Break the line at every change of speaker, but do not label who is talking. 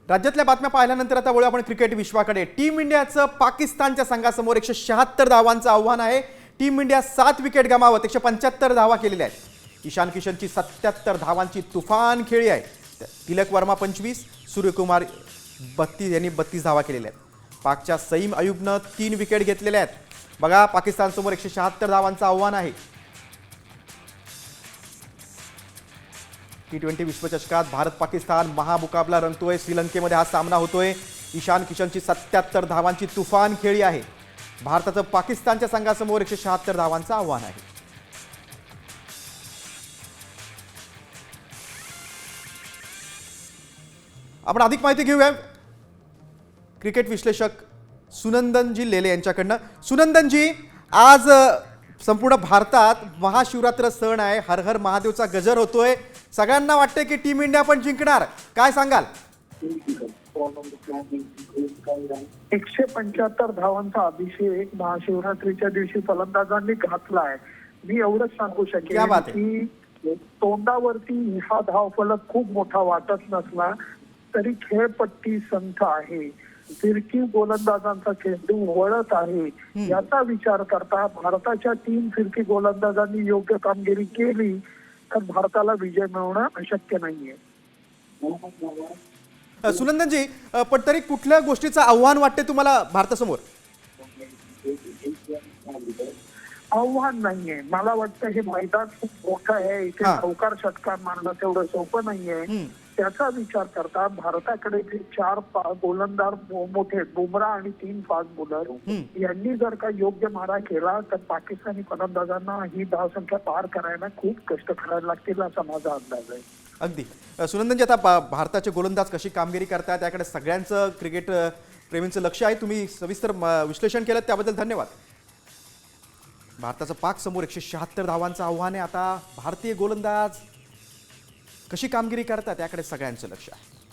राज्यातल्या बातम्या पाहिल्यानंतर आता वळू आपण क्रिकेट विश्वाकडे। टीम इंडियाचं पाकिस्तानच्या संघासमोर 176 धावांचं आव्हान आहे। टीम इंडिया 7 विकेट गमावत 175 धावा केलेल्या आहेत। ईशान किशनची 77 धावांची तुफान खेळी आहे। तिलक वर्मा 25, सूर्यकुमार 32 यांनी 32 धावा केलेल्या आहेत। पाकच्या सईम अयूबनं 3 विकेट घेतलेल्या आहेत। बघा, पाकिस्तानसमोर 176 धावांचं आव्हान आहे। T20 विश्वचषकात भारत पाकिस्तान महामुकाबला रंगतोय। श्रीलंकेमध्ये हा सामना होतोय। ईशान किशनची 77 धावांची तुफान खेळी आहे। भारताचं पाकिस्तानच्या संघासमोर 176 धावांचं आव्हान आहे। आपण अधिक माहिती घेऊया क्रिकेट विश्लेषक सुनंदनजी लेले यांच्याकडनं। सुनंदनजी, आज संपूर्ण भारतात महाशिवरात्र सण आहे। हर हर महादेवचा गजर होतोय। सगळ्यांना वाटते की टीम इंडिया पण जिंकणार, काय सांगाल?
175 धावांचा अभिषेक महाशिवरात्रीच्या दिवशी फलंदाजांनी घातलाय। मी एवढंच सांगू शकेन की तोंडावरती हा धावफलक खूप मोठा वाटत नसला तरी खेळपट्टी संथ आहे। फिरकी गोलंदाजांचा चेंडू वळत आहे। याचा विचार करता भारताच्या 3 फिरकी गोलंदाजांनी योग्य कामगिरी केली तर भारताला विजय मिळवणं अशक्य नाहीये।
सुनंदनजी, पण तरी कुठल्या गोष्टीचं आव्हान वाटते तुम्हाला भारतासमोर?
आव्हान नाहीये, मला वाटतं हे मैदान खूप मोठं आहे। इथे चौकार षटकार मारणं तेवढं सोपं नाहीये। त्याचा विचार करता भारताकडे 4 गोलंदाज मोठे, बुमराह आणि 3 फास्ट बॉलर यांनी जर का योग्य मारा केला तर पाकिस्तानी फलंदाजांना ही धावसंख्या पार करायला खूप कष्ट करायला लागतील असा माझा अंदाज आहे।
अगदी सुनंदनजी, आता भारताचे गोलंदाज कशी कामगिरी करतात त्याकडे सगळ्यांचं क्रिकेट प्रेमींचं लक्ष आहे। तुम्ही सविस्तर विश्लेषण केलं त्याबद्दल धन्यवाद। भारताचं पाक समोर 176 धावांचं आव्हान आहे। आता भारतीय गोलंदाज कशी कामगिरी करतात याकडे सगळ्यांचं लक्ष आहे।